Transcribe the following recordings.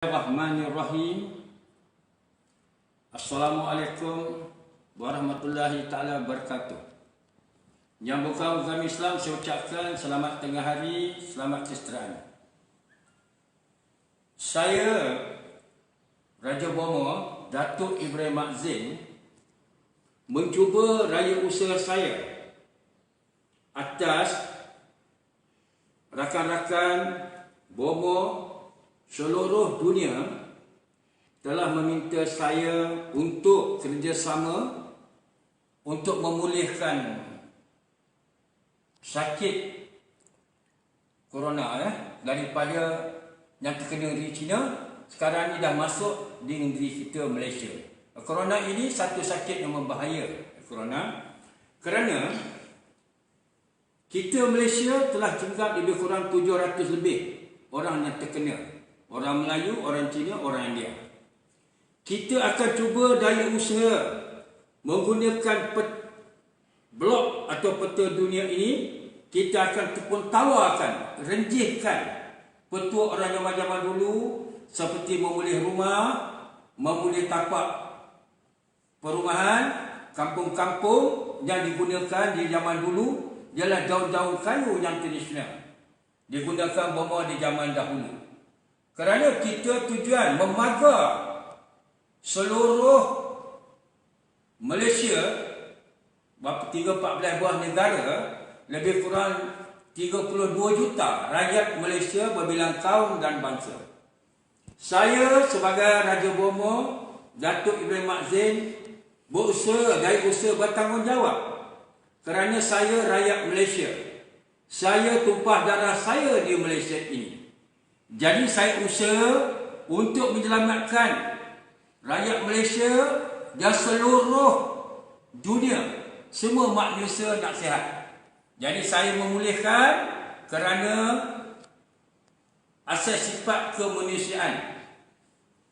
Bismillahirrahmanirrahim. Assalamualaikum warahmatullahi ta'ala wabarakatuh. Yang bukan agama Islam, saya ucapkan selamat tengah hari, selamat kesejahteraan. Saya, Raja Bomo, Datuk Ibrahim Mak Zain, mencuba raya usaha saya atas rakan-rakan Bomo seluruh dunia telah meminta saya untuk kerjasama untuk memulihkan sakit corona daripada yang terkena di China. Sekarang ni dah masuk di negeri kita, Malaysia. Corona ini satu sakit yang membahaya, corona, kerana kita Malaysia telah cengkap lebih kurang 700 lebih orang yang terkena. Orang Melayu, orang Cina, orang India. Kita akan cuba daya usaha menggunakan blog atau peta dunia ini. Kita akan tepun tawarkan, renjihkan petua orang zaman-zaman dulu, seperti memulih rumah, memulih tapak perumahan, kampung-kampung yang digunakan di zaman dulu ialah daun-daun kayu yang tradisional, digunakan Bomo di zaman dahulu. Kerana kita tujuan memagar seluruh Malaysia, 13-14 buah negara, lebih kurang 32 juta rakyat Malaysia berbilang kaum dan bangsa. Saya sebagai Raja Bomo, Datuk Ibrahim Mak Zain, berusaha dari usaha bertanggungjawab. Kerana saya rakyat Malaysia. Saya tumpah darah saya di Malaysia ini. Jadi saya usaha untuk menyelamatkan rakyat Malaysia dan seluruh dunia. Semua manusia nak sihat. Jadi saya memulihkan kerana asas sifat kemanusiaan.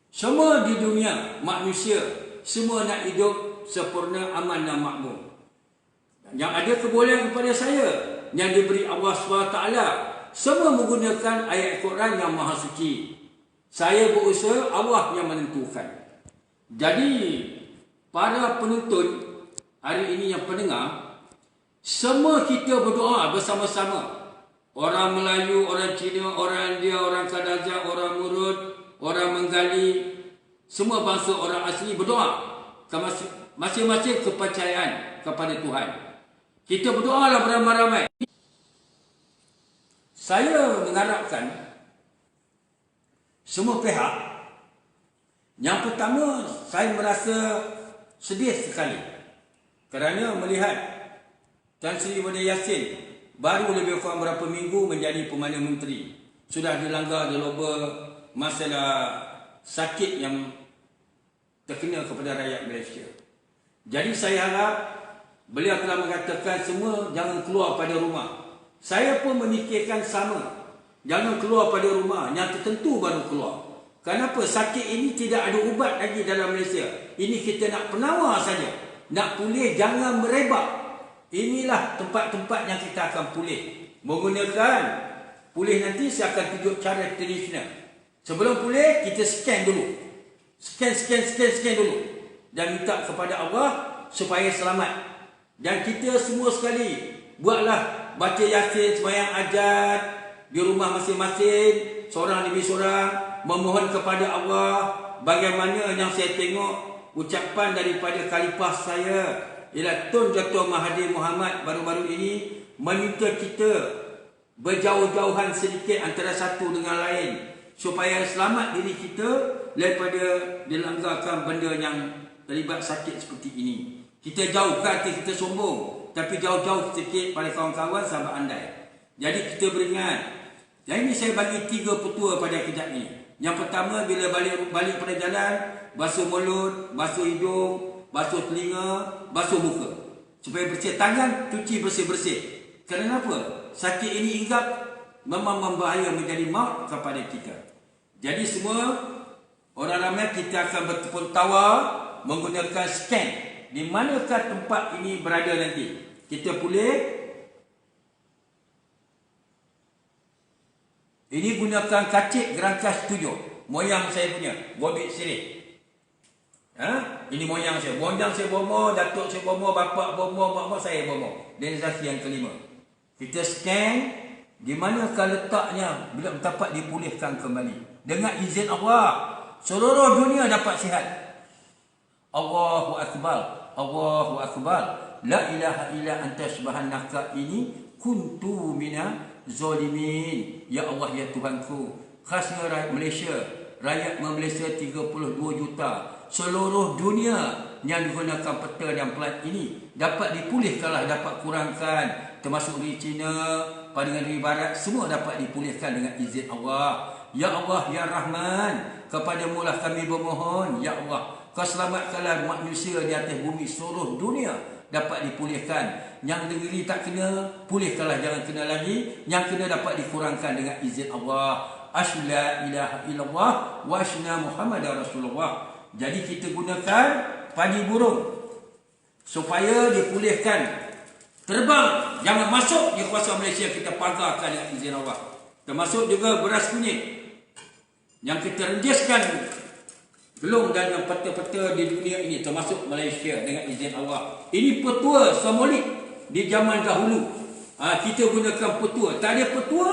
Semua di dunia manusia, semua nak hidup sempurna, aman dan makmur. Yang ada kebolehan kepada saya, yang diberi Allah SWT, semua menggunakan ayat Quran yang maha suci. Saya berusaha, Allah yang menentukan. Jadi para penonton hari ini yang pendengar, semua kita berdoa bersama-sama. Orang Melayu, orang Cina, orang India, orang Kadazan, orang Murud, orang Menggali, semua bangsa orang asli berdoa masing-masing kepercayaan kepada Tuhan. Kita berdoalah beramai-ramai. Saya mengharapkan semua pihak. Yang pertama, saya merasa sedih sekali kerana melihat Tan Sri Wadi Yassin baru lebih kurang berapa minggu menjadi Perdana Menteri. Sudah dilanggar loba masalah sakit yang terkena kepada rakyat Malaysia. Jadi saya harap beliau telah mengatakan semua jangan keluar pada rumah. Saya pun memikirkan sama. Jangan keluar pada rumah, yang tertentu baru keluar. Kenapa? Sakit ini tidak ada ubat lagi dalam Malaysia. Ini kita nak penawar saja. Nak pulih, jangan merebak. Inilah tempat-tempat yang kita akan pulih. Menggunakan pulih nanti saya akan tunjuk cara tradisional. Sebelum pulih, kita scan dulu. Scan dulu. Dan minta kepada Allah supaya selamat. Dan kita semua sekali buatlah baca Yasin, sembahyang ajat di rumah masing-masing, seorang demi seorang, memohon kepada Allah. Bagaimana yang saya tengok ucapan daripada khalifah saya ialah Tun Dato' Mahathir Mohamad baru-baru ini meminta kita berjauh-jauhan sedikit antara satu dengan lain supaya selamat diri kita daripada dilanggarkan benda yang terlibat sakit seperti ini. Kita jauh, bukan kita sombong, tapi jauh-jauh sedikit pada kawan-kawan sahabat andai. Jadi kita beringat. Yang ini saya bagi 3 petua pada kejap ini. Yang pertama, bila balik pada jalan, basuh mulut, basuh hidung, basuh telinga, basuh muka. Supaya bersih tangan, cuci bersih-bersih. Kerana apa? Sakit ini ingat memang membahaya menjadi maut kepada kita. Jadi semua orang ramai kita akan bertepuk tawar menggunakan scan. Di manakah tempat ini berada nanti? Kita pulih. Ini gunakan kacik gerangkas 7. moyang saya punya, Bobit Sirih. Ini moyang saya bomo, datuk saya bomo, bapak bomo, mak saya bomo. Organisasi yang kelima. Kita scan di manakah letaknya bila dapat dipulihkan kembali. Dengan izin Allah, seluruh dunia dapat sihat. Allahu Akbar, Allahu Akbar. La ilaha illa anta subhanaka ini kuntu mina zalimin. Ya Allah, ya Tuhanku, khasnya rakyat Malaysia, rakyat Malaysia 32 juta, seluruh dunia yang digunakan peta dan plat ini dapat dipulihkanlah, dapat kurangkan, termasuk di China, pada negeri barat, semua dapat dipulihkan dengan izin Allah. Ya Allah, ya Rahman, kepadamu lah kami bermohon. Ya Allah, kau selamatkanlah manusia di atas bumi seluruh dunia dapat dipulihkan. Yang negeri tak kena, pulihkanlah, jangan kena lagi. Yang kena dapat dikurangkan dengan izin Allah. Asyhadu la ilaha illallah wa asyhadu Muhammadar Rasulullah. Jadi kita gunakan padi burung supaya dipulihkan. Terbang, jangan masuk di kawasan Malaysia, kita pagarkan dengan izin Allah. Termasuk juga beras kunyit yang kita renjiskan belum dalam peta-peta di dunia ini, termasuk Malaysia dengan izin Allah. Ini petua simbolik di zaman dahulu. Kita gunakan petua. Tak ada petua,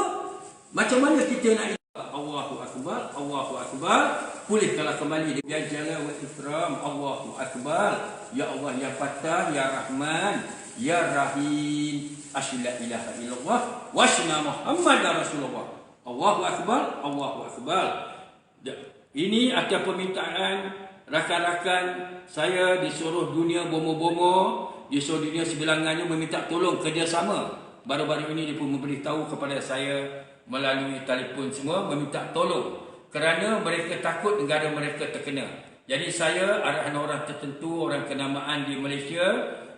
macam mana kita nak? Allahu Akbar, Allahu Akbar. Pulihkanlah kembali dengan jalal wa ikram. Allahu Akbar. Ya Allah, ya Fatah, ya Rahman, ya Rahim. Asyhadu la ilaha illallah wa asyhadu Muhammadar Rasulullah. Allahu Akbar, Allahu Akbar. Ini atas permintaan rakan-rakan saya di seluruh dunia, bomo-bomo di seluruh dunia sebilangannya meminta tolong kerjasama. Baru-baru ini dia pun memberitahu kepada saya melalui telefon semua, meminta tolong kerana mereka takut negara mereka terkena. Jadi saya, arahan orang tertentu, orang kenamaan di Malaysia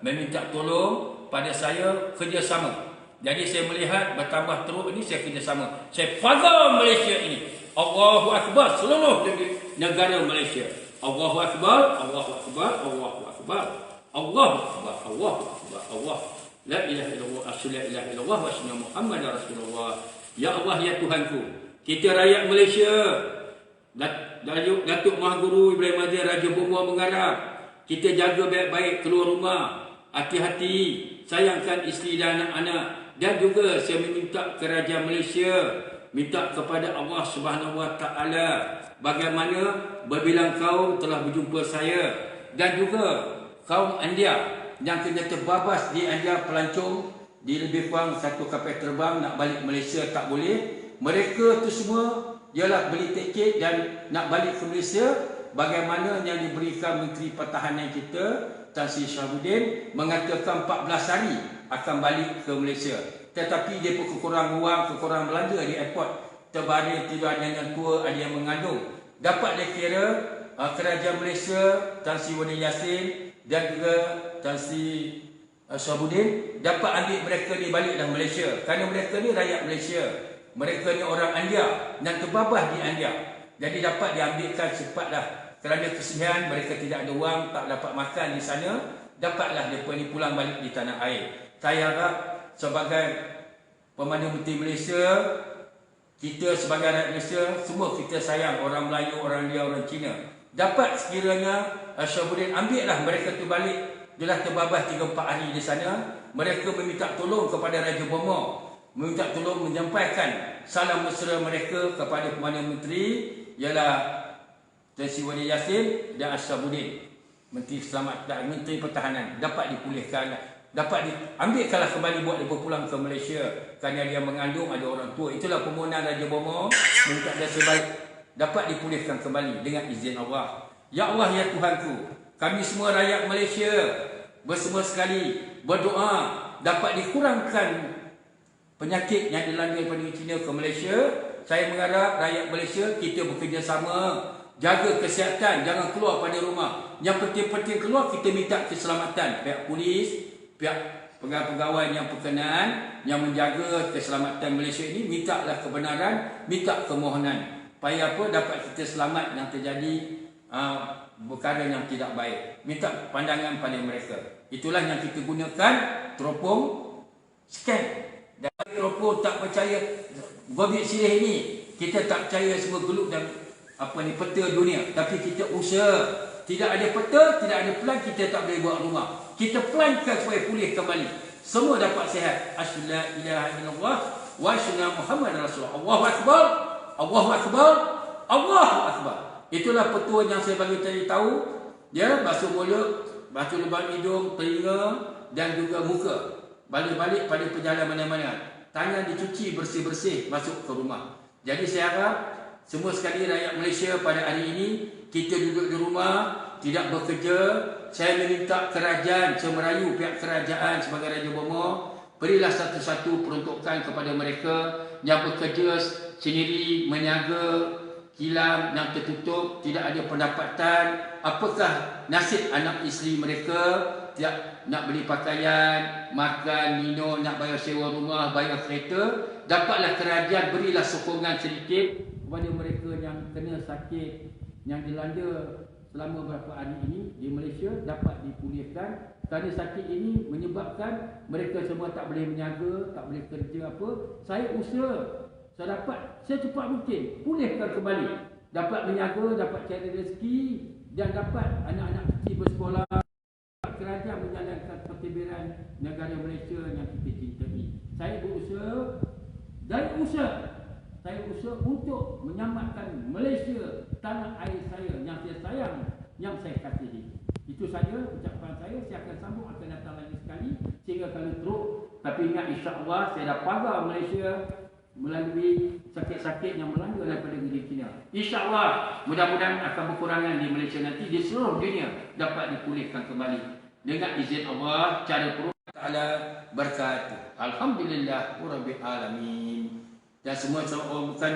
meminta tolong pada saya kerjasama. Jadi saya melihat bertambah teruk ini, saya kerjasama. Saya pagar Malaysia ini. Allahu Akbar, seluruh negara Malaysia. Allahu Akbar, Allahu Akbar, Allahu Akbar. Allahu Akbar, Allahu Akbar, Allah. La ilaha illallah, asyhadu la ilaha illallah wa asyhadu Muhammadar Rasulullah. Ya Allah, ya Tuhanku, kita rakyat Malaysia, Datuk Mahguru Ibrahim Azir Raja Bomoh mengharap kita jaga baik-baik keluar rumah, hati-hati, sayangkan isteri dan anak-anak. Dan juga saya meminta kerajaan Malaysia, minta kepada Allah Subhanahu Wa Taala bagaimana berbilang kaum telah berjumpa saya dan juga kaum India yang kena terbabas di India pelancong di lebih kurang satu kapal terbang nak balik Malaysia tak boleh. Mereka tu semua ialah beli tiket dan nak balik ke Malaysia. Bagaimana yang diberikan Menteri Pertahanan kita Tan Sri Syahabuddin mengatakan 14 hari akan balik ke Malaysia. Tetapi dia pun kekurangan wang, kekurangan belanja di airport. Terbaring tidur ada yang tua, ada yang mengandung. Dapat dikira kerajaan Malaysia, Tan Sri Wadid Yassin dan juga Tan Sri Syahabuddin dapat ambil mereka ni balik dalam Malaysia. Kerana mereka ni rakyat Malaysia. Mereka ni orang India dan terbabas di India. Jadi dapat diambilkan cepatlah. Kerana kesian mereka tidak ada wang, tak dapat makan di sana. Dapatlah mereka ni pulang balik di tanah air. Saya harap sebagai Perdana Menteri Malaysia, kita sebagai rakyat Malaysia, semua kita sayang orang Melayu, orang India, orang Cina. Dapat sekiranya Syahabuddin ambillah mereka tu balik. Dia dah terbabas 3-4 hari di sana. Mereka meminta tolong kepada Raja Bomoh, meminta tolong menyampaikan salam mesra mereka kepada Perdana Menteri ialah Tan Sri Wadid Yassin dan Syahabuddin, Menteri Keselamatan, Menteri Pertahanan. Dapat dipulihkan, dapat diambilkanlah kembali buat dia pulang ke Malaysia kerana dia mengandung, ada orang tua. Itulah permohonan Raja Bomoh, minta dia sebaik dapat dipulihkan kembali dengan izin Allah. Ya Allah, ya Tuhanku, kami semua rakyat Malaysia bersama sekali berdoa dapat dikurangkan penyakit yang dilanda daripada China ke Malaysia. Saya mengharap rakyat Malaysia kita bekerjasama, jaga kesihatan, jangan keluar pada rumah. Yang penting-penting keluar, kita minta keselamatan pihak polis, pihak pegawai-pegawai yang berkenaan yang menjaga keselamatan Malaysia ini. Mintalah kebenaran, minta kemohonan supaya apa, dapat kita selamat yang terjadi perkara yang tidak baik. Minta pandangan pada mereka. Itulah yang kita gunakan teropong scan. Dan teropong tak percaya Bobit Sirih ini, kita tak percaya semua gelut dan peta dunia, tapi kita usaha. Tidak ada peta, tidak ada plan, kita tak boleh buat rumah. Kita plankan supaya pulih kembali. Semua dapat sihat. Asyhadu la ilaha illallah wa asyhadu anna Muhammadar Rasulullah. Allahu akbar. Allahu akbar. Allahu akbar. Itulah petua yang saya bagi tadi tahu. Ya, basuh mulut, basuh lubang hidung, telinga dan juga muka. Balik-balik pada perjalanan mana-mana. Tangan dicuci bersih-bersih masuk ke rumah. Jadi saya harap semua sekali rakyat Malaysia pada hari ini, kita duduk di rumah, tidak bekerja. Saya meminta kerajaan, saya merayu pihak kerajaan sebagai Raja Bomo, berilah satu-satu peruntukan kepada mereka yang bekerja sendiri, meniaga kilang yang tertutup, tidak ada pendapatan. Apakah nasib anak isteri mereka? Tidak nak beli pakaian, makan, minum, nak bayar sewa rumah, bayar kereta. Dapatlah kerajaan berilah sokongan sedikit kepada mereka yang kena sakit, yang dilanda selama beberapa hari ini di Malaysia, dapat dipulihkan. Kerana sakit ini menyebabkan mereka semua tak boleh berniaga, tak boleh kerja apa. Saya usaha, saya dapat secepat mungkin pulihkan kembali. Dapat berniaga, dapat cari rezeki dan dapat anak-anak kecil bersekolah. Kerajaan menjalankan pentadbiran negara Malaysia yang kita cintai. Saya berusaha dan saya usaha untuk menyelamatkan Malaysia, tanah air saya yang saya sayang, yang saya kasihi. Itu saja ucapan saya. Saya akan sambung, akan datang lagi sekali sehingga kalau teruk. Tapi ingat, insya-Allah saya dah pagar Malaysia melalui sakit-sakit yang melanda daripada negeri China. InsyaAllah mudah-mudahan akan berkurangan di Malaysia nanti, di seluruh dunia dapat dipulihkan kembali dengan izin Allah. Cara perut Ta'ala berkata Alhamdulillah Rabbil Alamin. Dan semua bukan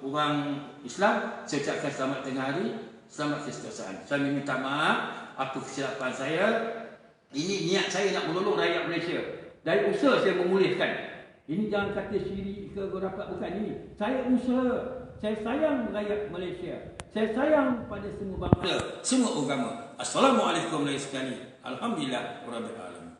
orang Islam, saya ucapkan selamat tengah hari, selamat kesetiaan. Saya minta maaf apa kesilapan saya. Ini niat saya nak menolong rakyat Malaysia. Dari usaha saya memulihkan. Ini jangan kata syirik ke rapat, bukan ini. Saya usaha. Saya sayang rakyat Malaysia. Saya sayang pada semua bangsa, semua agama. Assalamualaikum warahmatullahi wabarakatuh. Alhamdulillah Rabbil Alamin.